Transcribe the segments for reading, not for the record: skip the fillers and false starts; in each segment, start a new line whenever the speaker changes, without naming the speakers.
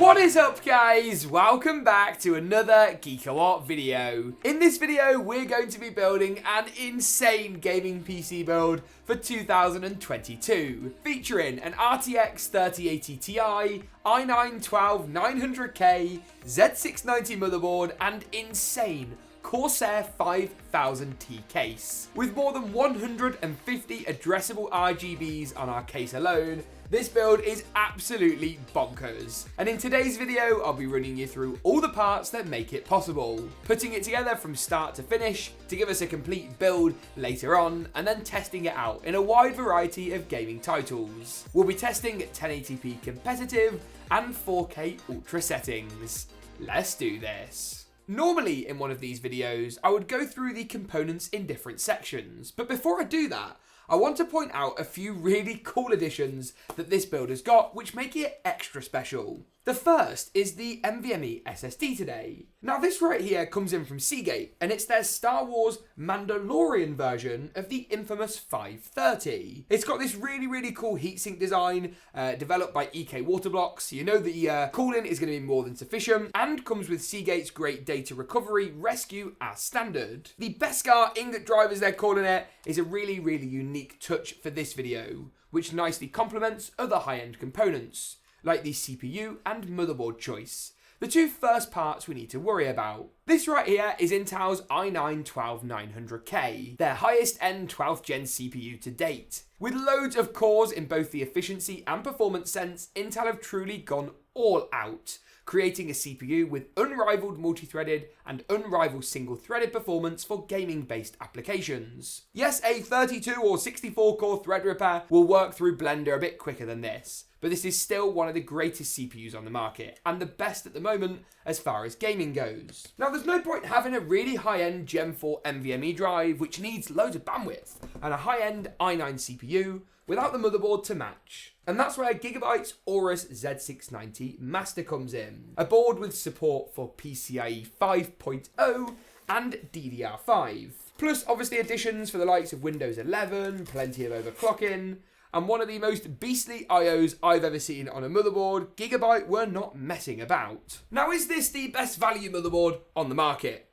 What is up, guys? Welcome back to another GeekaWhat video. In this video, we're going to be building an insane gaming PC build for 2022, featuring an RTX 3080 Ti, i9-12900K, Z690 motherboard, and insane Corsair 5000T case. With more than 150 addressable RGBs on our case alone, this build is absolutely bonkers. And in today's video, I'll be running you through all the parts that make it possible, putting it together from start to finish to give us a complete build later on, and then testing it out in a wide variety of gaming titles. We'll be testing at 1080p competitive and 4K ultra settings. Let's do this. Normally in one of these videos, I would go through the components in different sections, but before I do that, I want to point out a few really cool additions that this build has got, which make it extra special. The first is the NVMe SSD today. Now this right here comes in from Seagate, and it's their Star Wars Mandalorian version of the infamous 530. It's got this really cool heatsink design developed by EK Waterblocks, so you know the cooling is going to be more than sufficient, and comes with Seagate's great data recovery rescue as standard. The Beskar ingot drive, as they're calling it, is a really unique touch for this video, which nicely complements other high-end components, like the CPU and motherboard choice, the two first parts we need to worry about. This right here is Intel's i9-12900K, their highest end 12th gen CPU to date. With loads of cores in both the efficiency and performance sense, Intel have truly gone all out, creating a CPU with unrivaled multi-threaded and unrivaled single-threaded performance for gaming-based applications. Yes, a 32 or 64 core Threadripper will work through Blender a bit quicker than this, but this is still one of the greatest CPUs on the market, and the best at the moment as far as gaming goes. Now there's no point having a really high-end Gen 4 NVMe drive which needs loads of bandwidth, and a high-end i9 CPU without the motherboard to match. And that's where GeekaWhat's AORUS Z690 Master comes in, a board with support for PCIe 5.0 and DDR5. Plus obviously additions for the likes of Windows 11, plenty of overclocking, and one of the most beastly IOs I've ever seen on a motherboard. GeekaWhat were not messing about. Now, is this the best value motherboard on the market?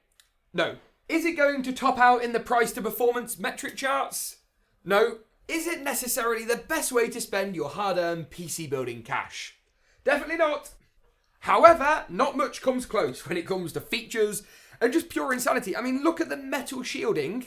No. Is it going to top out in the price to performance metric charts? No. Is it necessarily the best way to spend your hard-earned PC building cash? Definitely not. However, not much comes close when it comes to features and just pure insanity. I mean, look at the metal shielding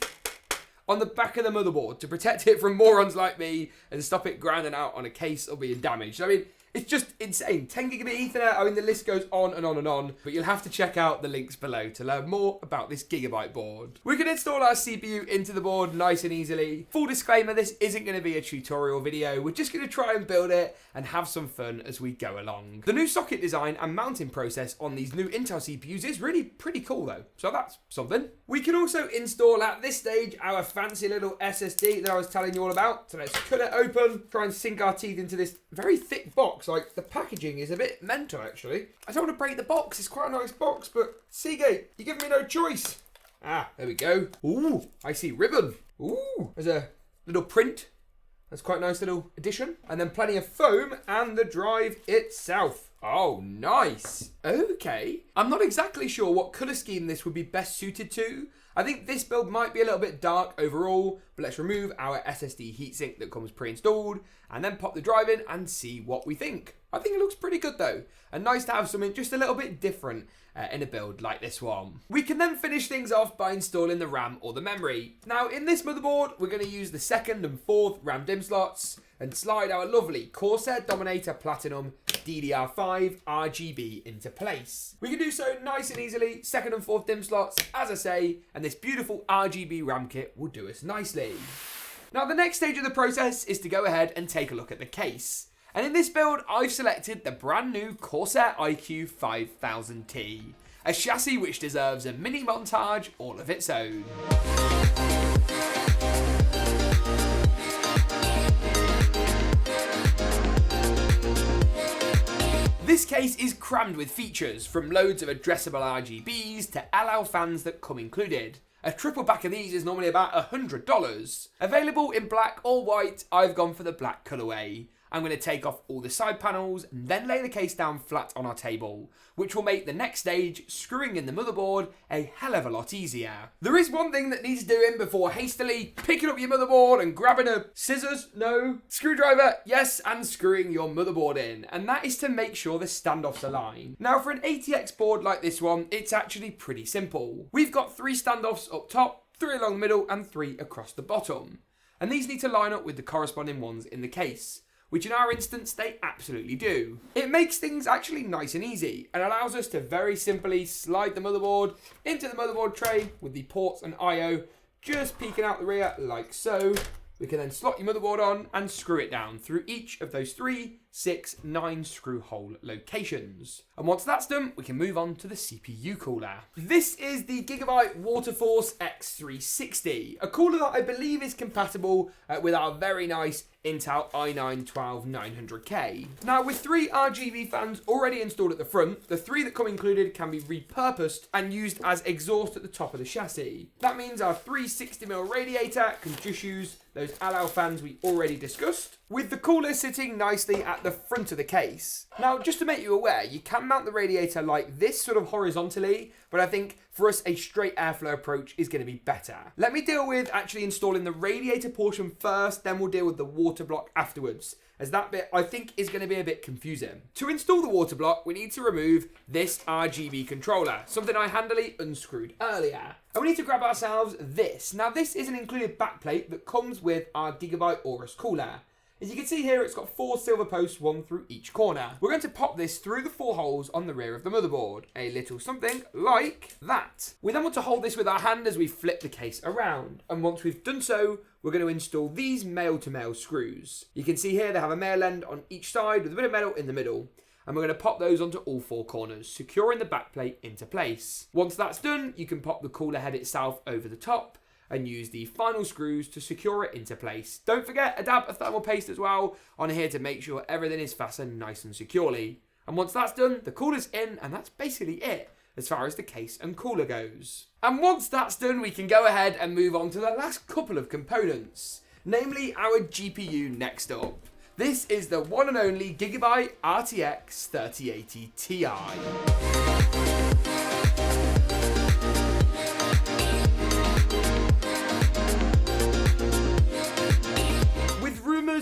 on the back of the motherboard to protect it from morons like me and stop it grinding out on a case or being damaged. I mean, it's just insane. 10 gigabit Ethernet, I mean, the list goes on and on and on, but you'll have to check out the links below to learn more about this GeekaWhat board. We can install our CPU into the board nice and easily. Full disclaimer, this isn't going to be a tutorial video. We're just going to try and build it and have some fun as we go along. The new socket design and mounting process on these new Intel CPUs is really pretty cool though, so that's something. We can also install at this stage our fancy little SSD that I was telling you all about. So let's cut it open, try and sink our teeth into this very thick box. Like, the packaging is a bit mental, actually. I don't want to break the box. It's quite a nice box, but Seagate, you're giving me no choice. Ah, there we go. Ooh, I see ribbon. Ooh, there's a little print. That's quite a nice little addition. And then plenty of foam and the drive itself. Oh, nice. Okay. I'm not exactly sure what colour scheme this would be best suited to. I think this build might be a little bit dark overall, but let's remove our SSD heatsink that comes pre-installed and then pop the drive in and see what we think. I think it looks pretty good though, and nice to have something just a little bit different in a build like this one. We can then finish things off by installing the RAM or the memory. Now in this motherboard, we're going to use the 2nd and 4th RAM DIMM slots and slide our lovely Corsair Dominator Platinum DDR5 RGB into place. We can do so nice and easily, 2nd and 4th DIMM slots, as I say, and this beautiful RGB RAM kit will do us nicely. Now the next stage of the process is to go ahead and take a look at the case. And in this build, I've selected the brand new Corsair iCUE 5000T, a chassis which deserves a mini montage all of its own. This case is crammed with features, from loads of addressable RGBs to LL fans that come included. A triple pack of these is normally about $100. Available in black or white, I've gone for the black colourway. I'm going to take off all the side panels and then lay the case down flat on our table, which will make the next stage, screwing in the motherboard, a hell of a lot easier. There is one thing that needs doing before hastily picking up your motherboard and grabbing a screwdriver, yes, and screwing your motherboard in, and that is to make sure the standoffs align. Now for an ATX board like this one, it's actually pretty simple. We've got 3 standoffs up top, 3 along the middle, and 3 across the bottom. And these need to line up with the corresponding ones in the case, which in our instance, they absolutely do. It makes things actually nice and easy, and allows us to very simply slide the motherboard into the motherboard tray with the ports and I/O just peeking out the rear like so. We can then slot your motherboard on and screw it down through each of those 3, 6, 9 screw hole locations. And once that's done, we can move on to the CPU cooler. This is the GeekaWhat WaterForce X360, a cooler that I believe is compatible with our very nice Intel i9-12900K. Now with 3 RGB fans already installed at the front, the 3 that come included can be repurposed and used as exhaust at the top of the chassis. That means our 360mm radiator can just use those alloy fans we already discussed, with the cooler sitting nicely at the front of the case. Now, just to make you aware, you can mount the radiator like this, sort of horizontally, but I think for us a straight airflow approach is going to be better. Let me deal with actually installing the radiator portion first, then we'll deal with the water block afterwards, as that bit I think is going to be a bit confusing. To install the water block, we need to remove this RGB controller, something I handily unscrewed earlier. And we need to grab ourselves this. Now this is an included backplate that comes with our GeekaWhat AORUS cooler. As you can see here, it's got 4 silver posts, 1 through each corner. We're going to pop this through the 4 holes on the rear of the motherboard. A little something like that. We then want to hold this with our hand as we flip the case around. And once we've done so, we're going to install these male-to-male screws. You can see here they have a male end on each side with a bit of metal in the middle. And we're going to pop those onto all 4 corners, securing the backplate into place. Once that's done, you can pop the cooler head itself over the top and use the final screws to secure it into place. Don't forget a dab of thermal paste as well on here to make sure everything is fastened nice and securely. And once that's done, the cooler's in, and that's basically it as far as the case and cooler goes. And once that's done, we can go ahead and move on to the last couple of components, namely our GPU next up. This is the one and only GeekaWhat RTX 3080Ti.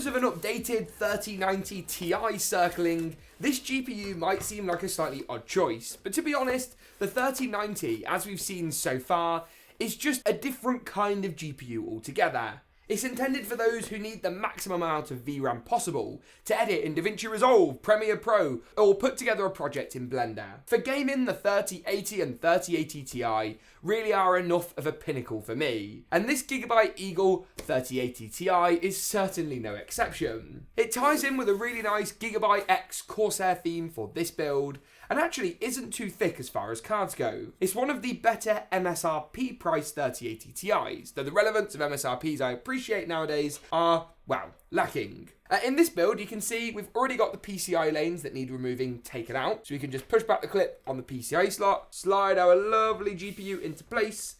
Of an updated 3090 Ti circling, this GPU might seem like a slightly odd choice, but to be honest, the 3090, as we've seen so far, is just a different kind of GPU altogether. It's intended for those who need the maximum amount of VRAM possible to edit in DaVinci Resolve, Premiere Pro, or put together a project in Blender. For gaming, the 3080 and 3080 Ti really are enough of a pinnacle for me, and this GeekaWhat Eagle 3080 Ti is certainly no exception. It ties in with a really nice GeekaWhat X Corsair theme for this build, and actually isn't too thick as far as cards go. It's one of the better MSRP priced 3080 Ti's, though the relevance of MSRPs I appreciate nowadays are, well, lacking. In this build, you can see we've already got the PCI lanes that need removing taken out, so we can just push back the clip on the PCI slot, slide our lovely GPU into place,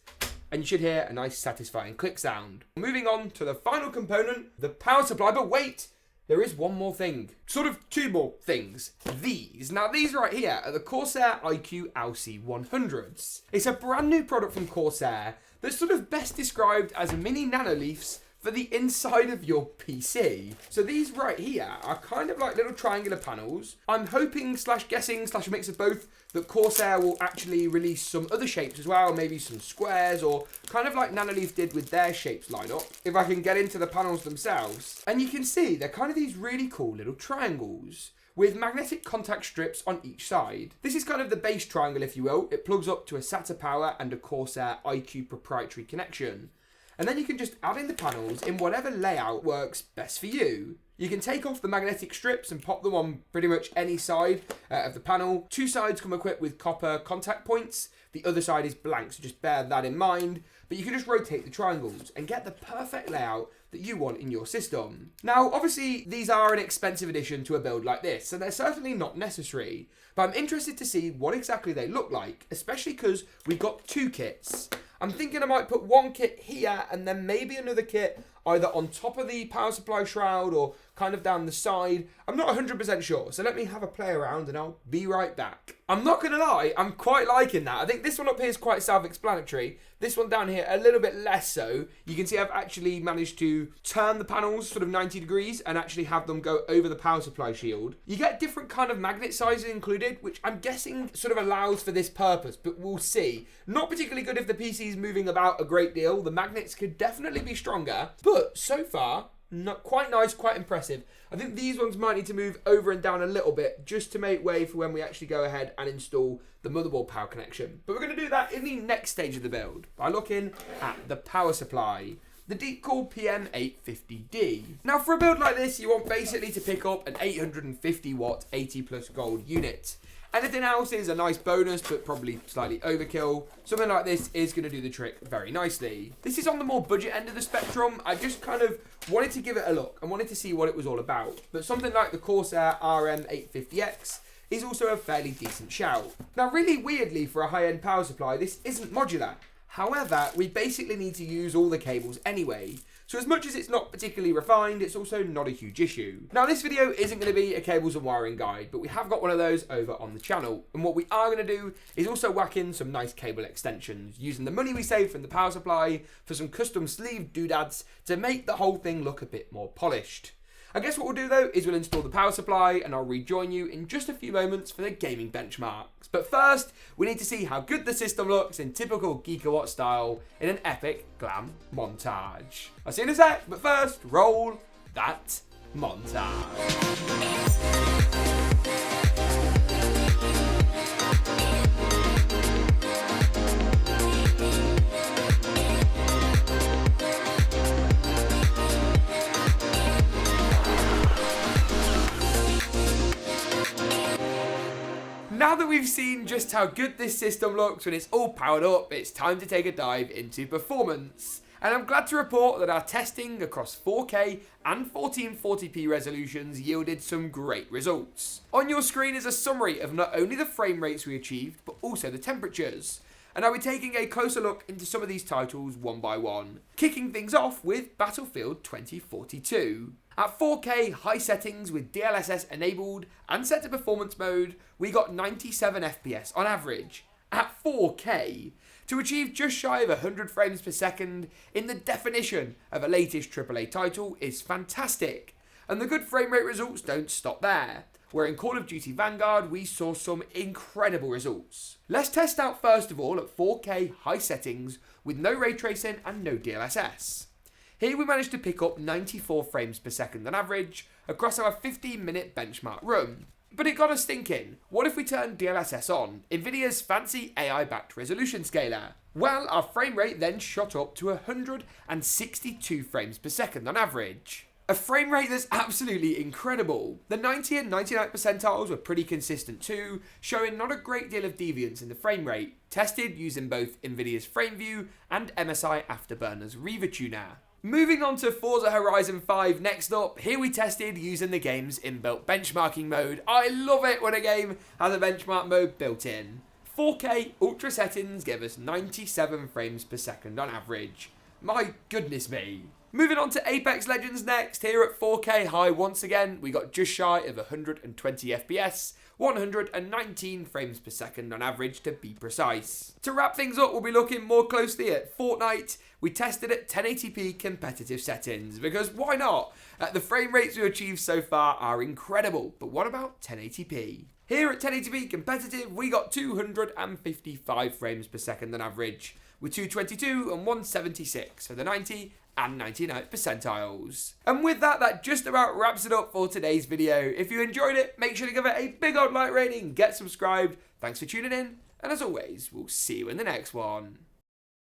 and you should hear a nice satisfying click sound. Moving on to the final component, the power supply, but wait! There is one more thing. Sort of 2 more things. These. Now these right here are the Corsair iCUE LC100s. It's a brand new product from Corsair that's sort of best described as mini nanoleafs for the inside of your PC. So these right here are kind of like little triangular panels. I'm hoping / guessing / mix of both that Corsair will actually release some other shapes as well, maybe some squares, or kind of like Nanoleaf did with their shapes lineup, if I can get into the panels themselves. And you can see they're kind of these really cool little triangles with magnetic contact strips on each side. This is kind of the base triangle, if you will. It plugs up to a SATA power and a Corsair iCUE proprietary connection. And then you can just add in the panels in whatever layout works best for you. You can take off the magnetic strips and pop them on pretty much any side of the panel. 2 sides come equipped with copper contact points. The other side is blank, so just bear that in mind. But you can just rotate the triangles and get the perfect layout that you want in your system. Now, obviously, these are an expensive addition to a build like this, and they're certainly not necessary. But I'm interested to see what exactly they look like, especially because we've got 2 kits. I'm thinking I might put 1 kit here and then maybe another kit either on top of the power supply shroud or kind of down the side. I'm not 100% sure, so let me have a play around and I'll be right back. I'm not going to lie, I'm quite liking that. I think this one up here is quite self-explanatory. This one down here, a little bit less so. You can see I've actually managed to turn the panels sort of 90 degrees and actually have them go over the power supply shield. You get different kind of magnet sizes included, which I'm guessing sort of allows for this purpose, but we'll see. Not particularly good if the PC is moving about a great deal. The magnets could definitely be stronger, but so far, quite nice, quite impressive. I think these ones might need to move over and down a little bit just to make way for when we actually go ahead and install the motherboard power connection. But we're going to do that in the next stage of the build by looking at the power supply, the Deepcool PM850D. Now for a build like this, you want basically to pick up an 850 watt 80 plus gold unit. Anything else is a nice bonus, but probably slightly overkill. Something like this is going to do the trick very nicely. This is on the more budget end of the spectrum. I just kind of wanted to give it a look and wanted to see what it was all about. But something like the Corsair RM850X is also a fairly decent shout. Now, really weirdly for a high-end power supply, this isn't modular. However, we basically need to use all the cables anyway. So as much as it's not particularly refined, it's also not a huge issue. Now this video isn't going to be a cables and wiring guide, but we have got one of those over on the channel. And what we are going to do is also whack in some nice cable extensions, using the money we saved from the power supply for some custom sleeve doodads to make the whole thing look a bit more polished. I guess what we'll do though is we'll install the power supply and I'll rejoin you in just a few moments for the gaming benchmarks. But first, we need to see how good the system looks in typical GeekaWhat style in an epic glam montage. I'll see you in a sec, but first, roll that montage. Now that we've seen just how good this system looks when it's all powered up, it's time to take a dive into performance. And I'm glad to report that our testing across 4K and 1440p resolutions yielded some great results. On your screen is a summary of not only the frame rates we achieved, but also the temperatures. And I'll be taking a closer look into some of these titles one by one, kicking things off with Battlefield 2042. At 4K high settings with DLSS enabled and set to performance mode, we got 97 FPS on average. At 4K, to achieve just shy of 100 frames per second in the definition of a latest AAA title is fantastic. And the good frame rate results don't stop there, where in COD Vanguard we saw some incredible results. Let's test out first of all at 4K high settings with no ray tracing and no DLSS. Here we managed to pick up 94 frames per second on average across our 15-minute benchmark run. But it got us thinking, what if we turned DLSS on, Nvidia's fancy AI-backed resolution scaler? Well, our frame rate then shot up to 162 frames per second on average. A frame rate that's absolutely incredible. The 90 and 99th percentiles were pretty consistent too, showing not a great deal of deviance in the frame rate, tested using both Nvidia's FrameView and MSI Afterburner's Reaver Tuner. Moving on to Forza Horizon 5 next up, here we tested using the game's inbuilt benchmarking mode. I love it when a game has a benchmark mode built in. 4K ultra settings gave us 97 frames per second on average. My goodness me. Moving on to Apex Legends next, here at 4K high once again, we got just shy of 120 FPS, 119 frames per second on average to be precise. To wrap things up, we'll be looking more closely at Fortnite. We tested at 1080p competitive settings, because why not? The frame rates we achieved so far are incredible, but what about 1080p? Here at 1080p competitive, we got 255 frames per second on average, with 222 and 176 for the 90 and 99th percentiles. And with that, that just about wraps it up for today's video. If you enjoyed it, make sure to give it a big old like rating, get subscribed. Thanks for tuning in, and as always, we'll see you in the next one.